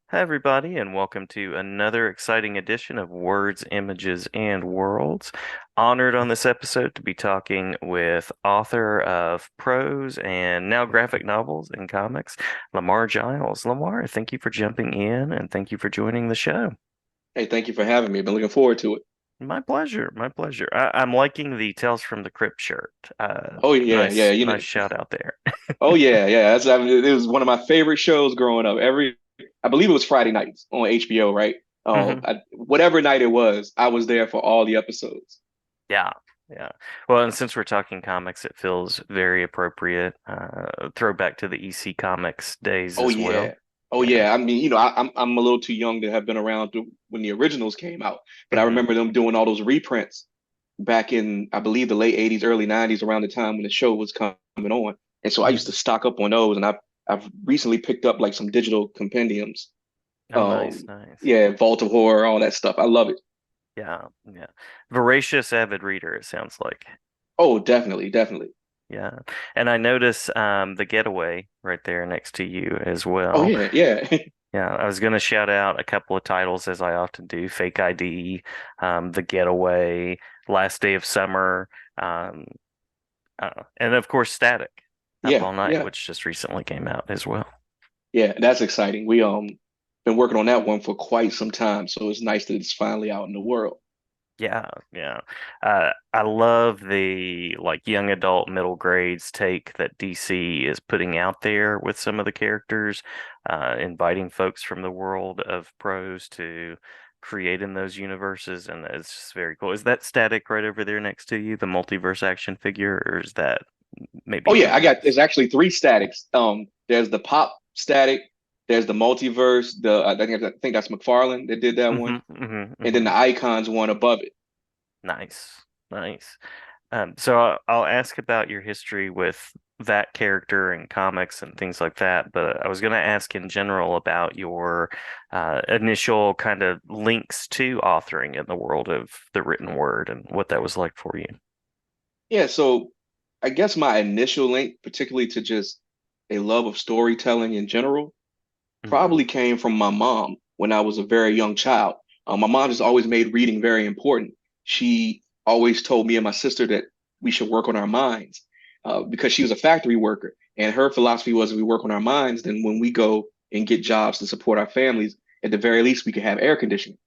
Hi, everybody, and welcome to another exciting edition of Words, Images, and Worlds. Honored on this episode to be talking with author of prose and now graphic novels and comics, Lamar Giles. Lamar, thank you for jumping in and thank you for joining the show. Hey, thank you for having me. Been looking forward to it. My pleasure, my pleasure. I'm liking the Tales from the Crypt shirt. Oh yeah, yeah. Nice shout out there. Oh yeah, yeah. It was one of my favorite shows growing up. I believe it was Friday nights on HBO, right? Whatever night it was, I was there for all the episodes. Yeah, yeah. Well, and since we're talking comics, it feels very appropriate. Throwback to the EC Comics days Oh as well. yeah, oh Yeah. yeah. I mean, I'm a little too young to have been around when the originals came out, but I hmm remember them doing all those reprints back in, I believe, the late '80s, early '90s, around the time when the show was coming on. And so I used to hmm stock up on those, and I've recently picked up like some digital compendiums. Oh, nice, nice. Yeah, Vault of Horror, all that stuff. I love it. Yeah, yeah. Voracious avid reader, it sounds like. Oh, definitely, definitely. Yeah. And I notice The Getaway right there next to you as Oh well. yeah, yeah. Yeah, I was going to shout out a couple of titles as I often do. Fake ID, The Getaway, Last Day of Summer, um, and of course Static, Up Yeah, All Night, yeah. which just recently came out as well. Yeah, that's exciting. We been working on that one for quite some time, so it's nice that it's finally out in the world. Yeah, yeah. I love the like young adult middle grades take that DC is putting out there with some of the characters, inviting folks from the world of prose to create in those universes, and it's just very cool. Is that Static right over there next to you, the multiverse action figure, or is that maybe Oh a yeah, I different? got there's actually three statics. There's the pop static, there's the multiverse, I think that's McFarlane that did that one, and then Hmm. the icons one above it. Nice, nice. So I'll ask about your history with that character and comics and things like that, but I was going to ask in general about your initial kind of links to authoring in the world of the written word and what that was like for you. Yeah, so I guess my initial link, particularly to just a love of storytelling in general, hmm probably came from my mom when I was a very young child. My mom just always made reading very important. She always told me and my sister that we should work on our minds because she was a factory worker. And her philosophy was if we work on our minds, then when we go and get jobs to support our families, at the very least, we could have air conditioning.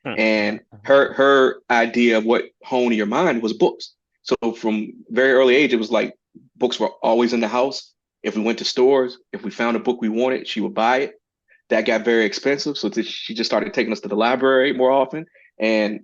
And her idea of what honed your mind was books. So from very early age, it was like books were always in the house. If we went to stores, if we found a book we wanted, she would buy it. That got very expensive, so she just started taking us to the library more often, and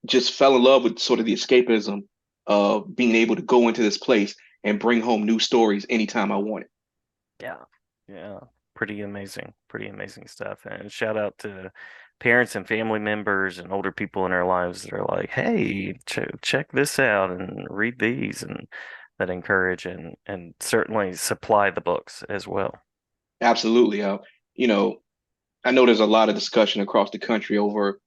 just fell in love with sort of the escapism of being able to go into this place and bring home new stories anytime I wanted. Yeah, yeah, pretty amazing stuff. And shout out to parents and family members and older people in our lives that are like, "Hey, check this out and read these," and that encourage and certainly supply the books as well. Absolutely. You know, I know there's a lot of discussion across the country over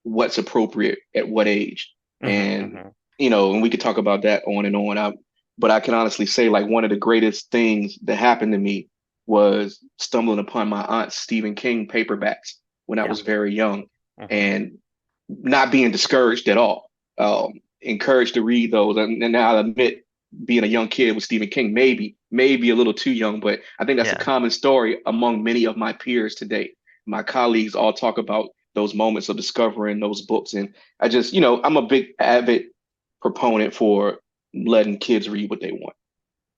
what's appropriate at what age. And, hmm and we could talk about that on and on. But I can honestly say, like, one of the greatest things that happened to me was stumbling upon my aunt Stephen King paperbacks when I Yeah. was very young hmm and not being discouraged at all. Encouraged to read those. And now I'll admit, being a young kid with Stephen King, maybe a little too young, but I think that's a Yeah. common story among many of my peers today. My colleagues all talk about those moments of discovering those books. And I just, I'm a big avid proponent for letting kids read what they want.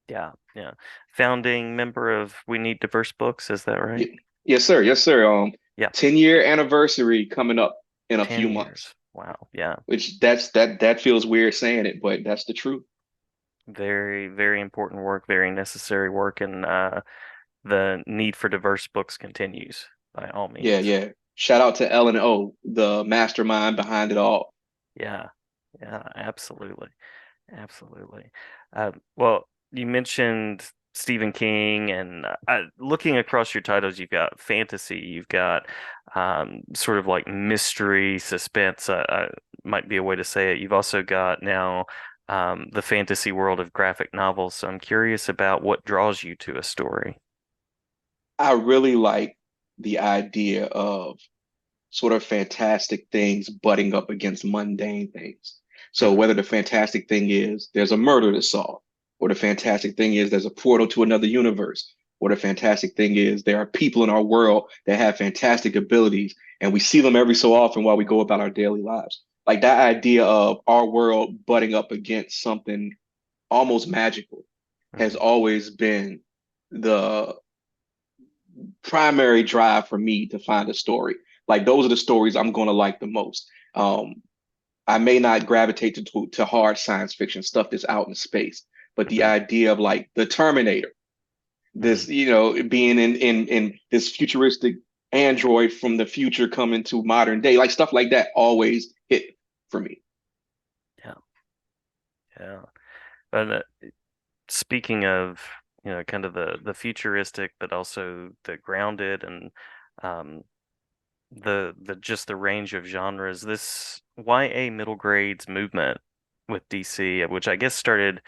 Yeah. Yeah. Founding member of We Need Diverse Books, is that right? Yes, sir. Yes, sir. Yeah. 10-year anniversary coming up in a 10 few months, years. Wow. Yeah. which that feels weird saying it, but that's the truth. Very, very important work, very necessary work, and the need for diverse books continues by all Yeah, means. yeah. Shout out to Ellen O, the mastermind behind it all. Yeah, yeah, absolutely, absolutely. Well, you mentioned Stephen King, and looking across your titles, you've got fantasy, you've got sort of like mystery, suspense. Might be a way to say it. You've also got now the fantasy world of graphic novels. So I'm curious about what draws you to a story. I really like the idea of sort of fantastic things butting up against mundane things. So Hmm. whether the fantastic thing is there's a murder to solve, or the fantastic thing is there's a portal to another universe, or the fantastic thing is there are people in our world that have fantastic abilities and we see them every so often while we go about our daily lives. Like that idea of our world butting up against something almost magical has Hmm. always been the primary drive for me to find a story. Like those are the stories I'm going to like the most. I may not gravitate to hard science fiction stuff that's out in space, but the Hmm. idea of like the Terminator, Hmm. this being in this futuristic android from the future coming to modern day, like stuff like that always hit for me. Yeah, yeah. And speaking of, kind of the futuristic, but also the grounded and um, the just the range of genres, this YA middle grades movement with DC, which I guess started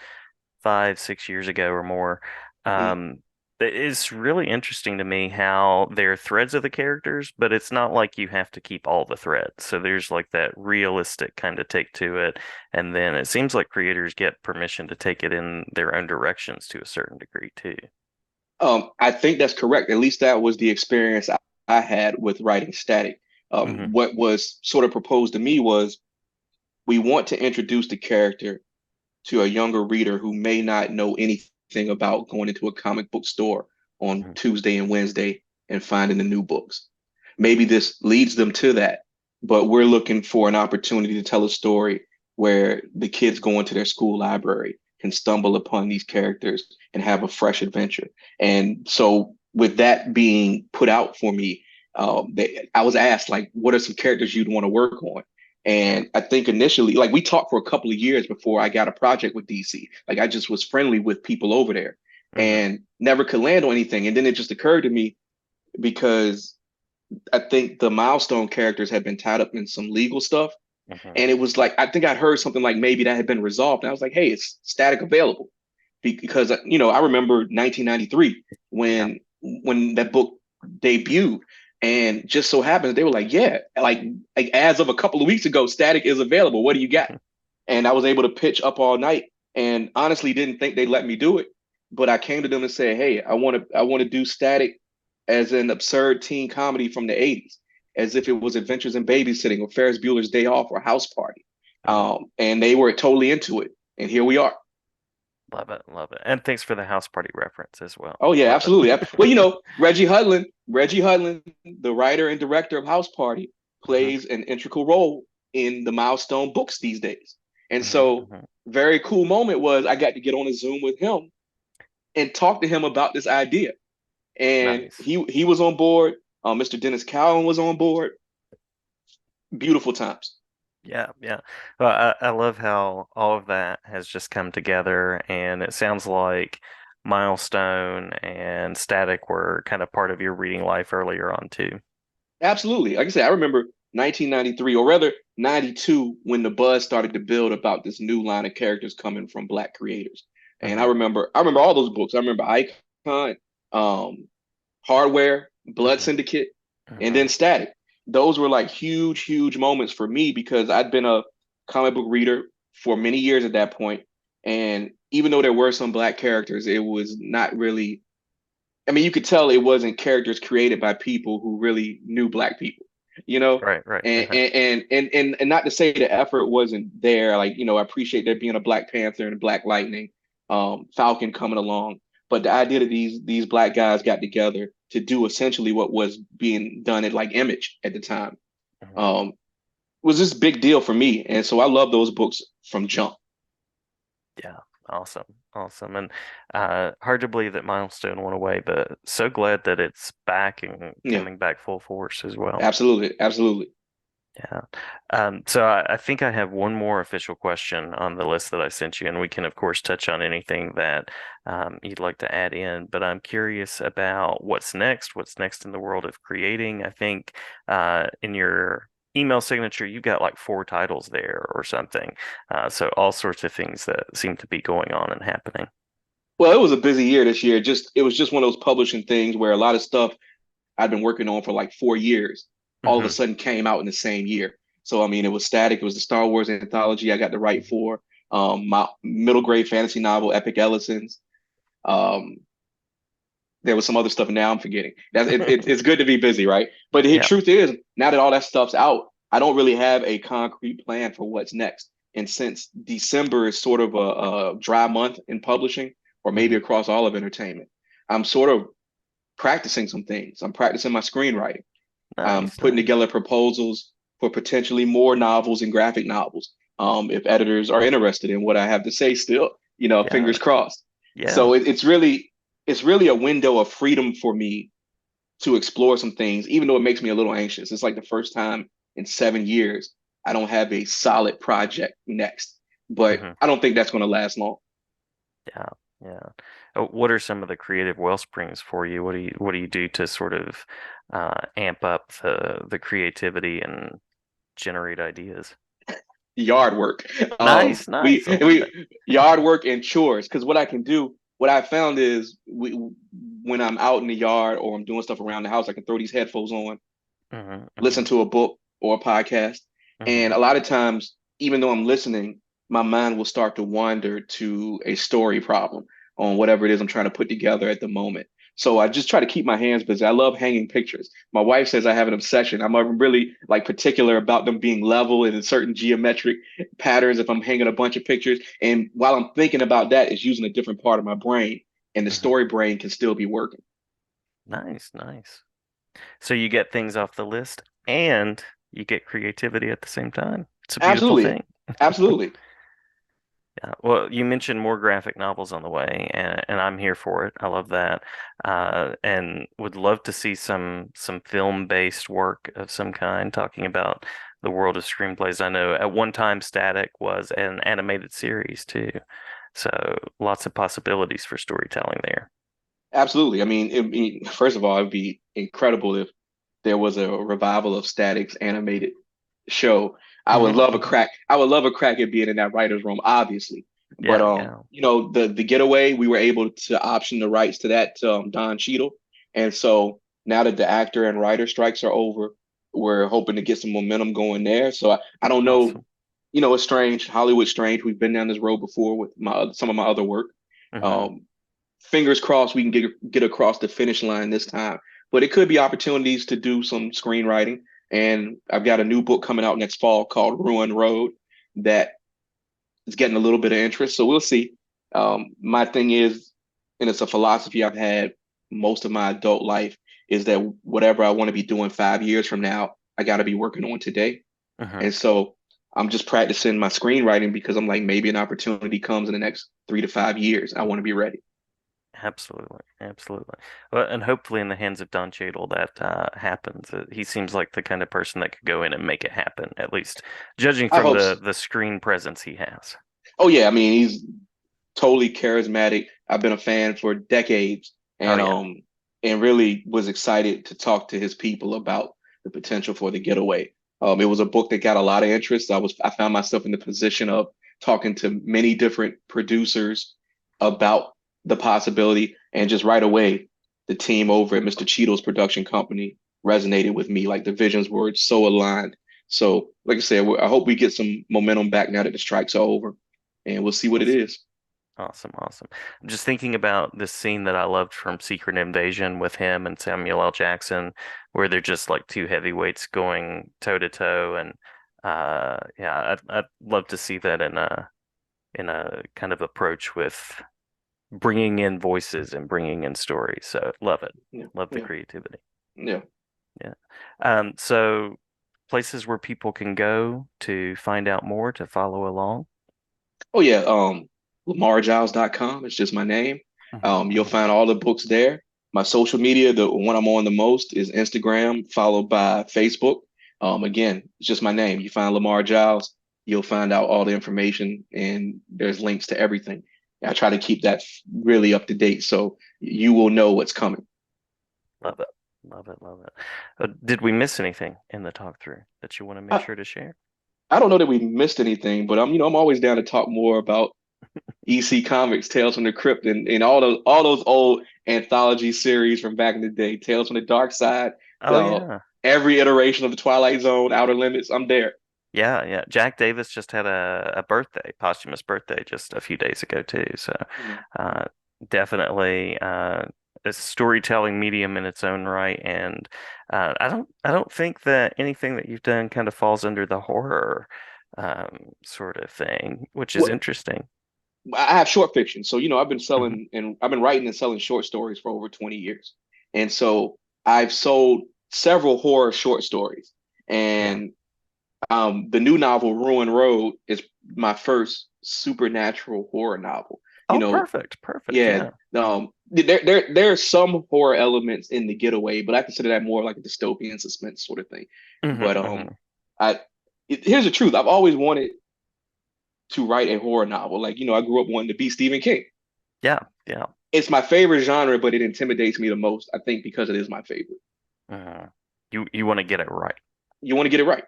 5, 6 years ago or more. Mhm. Um, it's really interesting to me how they're threads of the characters, but it's not like you have to keep all the threads. So there's like that realistic kind of take to it. And then it seems like creators get permission to take it in their own directions to a certain degree too. I think that's correct. At least that was the experience I had with writing Static. Hmm. What was sort of proposed to me was we want to introduce the character to a younger reader who may not know anything about going into a comic book store on Hmm. Tuesday and Wednesday and finding the new books. Maybe this leads them to that, but we're looking for an opportunity to tell a story where the kids go into their school library can stumble upon these characters and have a fresh adventure. And so, with that being put out for me, I was asked like, "What are some characters you'd want to work on?" Yeah. And I think initially, like we talked for a couple of years before I got a project with DC. Like I just was friendly with people over there Hmm. and never could land on anything. And then it just occurred to me because I think the milestone characters had been tied up in some legal stuff. Hmm. And it was like, I think I'd heard something like maybe that had been resolved. And I was like, hey, it's static available. Because, I remember 1993 Yeah. when that book debuted. And just so happens they were like, yeah, like as of a couple of weeks ago, static is available. What do you got? And I was able to pitch up all night and honestly didn't think they'd let me do it. But I came to them and said, hey, I want to do static as an absurd teen comedy from the 80s, as if it was Adventures in Babysitting or Ferris Bueller's Day Off or House Party. Hmm. And they were totally into it. And here we are. Love it, love it. And thanks for the house party reference as well. Oh yeah, Love absolutely. Well, it. Reggie Hudlin, the writer and director of House Party, Hmm. plays an integral role in the milestone books these days. And Hmm. so, Hmm. very cool moment was I got to get on a Zoom with him and talk to him about this idea. And Nice. he was on board. Mr. Dennis Cowan was on board. Beautiful times. Yeah, yeah. Well, I love how all of that has just come together, and it sounds like Milestone and Static were kind of part of your reading life earlier on too. Absolutely. Like I said, I remember 1993, or rather 92, when the buzz started to build about this new line of characters coming from Black creators. And I Hmm. remember, I remember all those books. I remember Icon, um, Hardware, Blood Hmm. Syndicate, and then Hmm. Static. Those were like huge, huge moments for me because I'd been a comic book reader for many years at that point. And even though there were some Black characters, it was not really, I mean, you could tell it wasn't characters created by people who really knew Black people, you know? Right, right. And Uh-huh. and not to say the effort wasn't there. Like, I appreciate there being a Black Panther and a Black Lightning, Falcon coming along. But the idea that these Black guys got together to do essentially what was being done at like Image at the time, Hmm. um, was this big deal for me. And so I love those books from jump. Yeah, awesome, awesome. And hard to believe that Milestone went away, but so glad that it's back and Yeah, coming back full force as well. absolutely, absolutely. Yeah. So I think I have one more official question on the list that I sent you, and we can, of course, touch on anything that you'd like to add in. But I'm curious about what's next in the world of creating. I think in your email signature, you got like 4 titles there or something. So all sorts of things that seem to be going on and happening. Well, it was a busy year this year. Just it was just one of those publishing things where a lot of stuff I'd been working on for like 4 years, all of a Hmm. sudden came out in the same year. So I mean, it was Static. It was the Star Wars anthology I got to write for. My middle grade fantasy novel, Epic Ellison's. Um, there was some other stuff now I'm forgetting. It's good to be busy, right? But the Yeah. truth is, now that all that stuff's out, I don't really have a concrete plan for what's next. And since December is sort of a dry month in publishing, or maybe Hmm. across all of entertainment, I'm sort of practicing some things. I'm practicing my screenwriting. I'm Nice, putting nice. together proposals for potentially more novels and graphic novels. If editors are interested in what I have to say still, Yeah. fingers crossed. Yeah. So it's really a window of freedom for me to explore some things, even though it makes me a little anxious. It's like the first time in 7 years I don't have a solid project next, but Hmm. I don't think that's going to last long. Yeah. Yeah. What are some of the creative well springs for you? What do you do to sort of amp up the creativity and generate ideas? Yard work. Nice, nice. I love that. We yard work and chores. Because what I found is when I'm out in the yard or I'm doing stuff around the house, I can throw these headphones on, Hmm. listen Hmm. to a book or a podcast. And Hmm. a lot of times, even though I'm listening, my mind will start to wander to a story problem on whatever it is I'm trying to put together at the moment. So I just try to keep my hands busy. I love hanging pictures. My wife says I have an obsession. I'm really like particular about them being level and in certain geometric patterns if I'm hanging a bunch of pictures. And while I'm thinking about that, it's using a different part of my brain, and the Hmm. story brain can still be working. Nice, nice. So you get things off the list and you get creativity at the same time. It's a beautiful Absolutely. thing. Absolutely. Yeah. Well, you mentioned more graphic novels on the way, and I'm here for it. I love that, and would love to see some film-based work of some kind, talking about the world of screenplays. I know at one time Static was an animated series too, so lots of possibilities for storytelling there. Absolutely. First of all, it'd be incredible if there was a revival of Static's animated show. I would Hmm. love a Hmm. crack. I would love a crack at being in that writer's room, obviously. But Yeah, yeah. the Getaway, we were able to option the rights to that to Don Cheadle, and so now that the actor and writer strikes are over, we're hoping to get some momentum going there. So I don't know. Awesome. It's strange. Hollywood's strange. We've been down this road before with some of my other work. Hmm. Um, Fingers crossed we can get across the finish line this time. But it could be opportunities to do some screenwriting. And I've got a new book coming out next fall called Ruin Road that is getting a little bit of interest. So we'll see. My thing is, and it's a philosophy I've had most of my adult life, is that whatever I want to be doing 5 years from now, I got to be working on today. Hmm. And so I'm just practicing my screenwriting because I'm like, maybe an opportunity comes in the next 3 to 5 years. I want to be ready. Absolutely, absolutely. Well, and hopefully in the hands of Don Cheadle that happens. He seems like the kind of person that could go in and make it happen, at least judging I from hope. the screen presence he has. Oh yeah, he's totally charismatic. I've been a fan for decades, Oh and yeah. really was excited to talk to his people about the potential for the Getaway. It was a book that got a lot of interest. I found myself in the position of talking to many different producers about the possibility, and just right away, the team over at Mr. Cheeto's production company resonated with me. Like the visions were so aligned. So, like I said, I hope we get some momentum back now that the strikes are over, and we'll see what it Awesome. is. Awesome, awesome. I'm just thinking about this scene that I loved from Secret Invasion with him and Samuel L. Jackson, where they're just like two heavyweights going toe to toe, and yeah, I'd love to see that in a kind of approach with bringing in voices and bringing in stories. So love it. Yeah, Love the yeah, creativity. yeah. Yeah. So places where people can go to find out more, to follow along. Oh yeah, LamarGiles.com. It's just my name. Hmm. You'll Hmm. find all the books there. My social media, the one I'm on the most is Instagram, followed by Facebook. Again, it's just my name. You find Lamar Giles, you'll find out all the information, and there's links to everything. I try to keep that really up to date so you will know what's coming. Love it. Love it. Love it. Did we miss anything in the talk through that you want to make I, sure to share? I don't know that we missed anything, but I'm always down to talk more about EC Comics, Tales from the Crypt, and all those old. anthology series from back in the day, Tales from the Dark Side, Oh uh, yeah. every iteration of the Twilight Zone, Outer Limits. I'm there. Yeah, yeah. Jack Davis just had a birthday, posthumous birthday, just a few days ago too. So, Mhm. uh, definitely a storytelling medium in its own right. And I don't think that anything that you've done kind of falls under the horror sort of thing, which is Well, interesting. I have short fiction, so I've been Hmm. selling and I've been writing and selling short stories for over 20 years, and so I've sold several horror short stories, Yeah. and the new novel Ruin Road is my first supernatural horror novel. You Oh, know, perfect, perfect. yeah. Yeah. There are some horror elements in The Getaway, but I consider that more like a dystopian suspense sort of thing. Hmm. But Hmm. I here's the truth. I've always wanted to write a horror novel. Like, I grew up wanting to be Stephen King. Yeah, yeah. It's my favorite genre, but it intimidates me the most, I think, because it is my favorite. Hmm. You want to get it right. You want to get it right.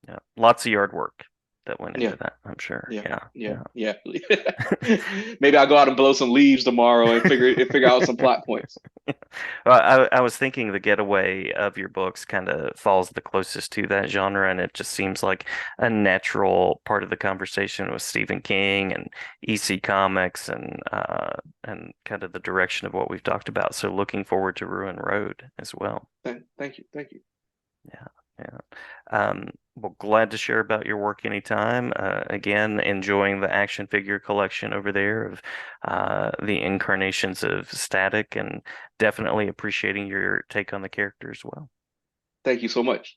Yeah. Lots of yard work that went Yeah, into that, I'm sure. yeah, Yeah, yeah, yeah. yeah. Maybe I'll go out and blow some leaves tomorrow and figure out some plot points. Well, I was thinking the getaway of your books kind of falls the closest to that genre, and it just seems like a natural part of the conversation with Stephen King and EC Comics and kind of the direction of what we've talked about. So looking forward to Ruin Road as well. Thank you, thank you. Yeah, yeah. Well, glad to share about your work anytime. Again, enjoying the action figure collection over there of the incarnations of Static, and definitely appreciating your take on the character as well. Thank you so much.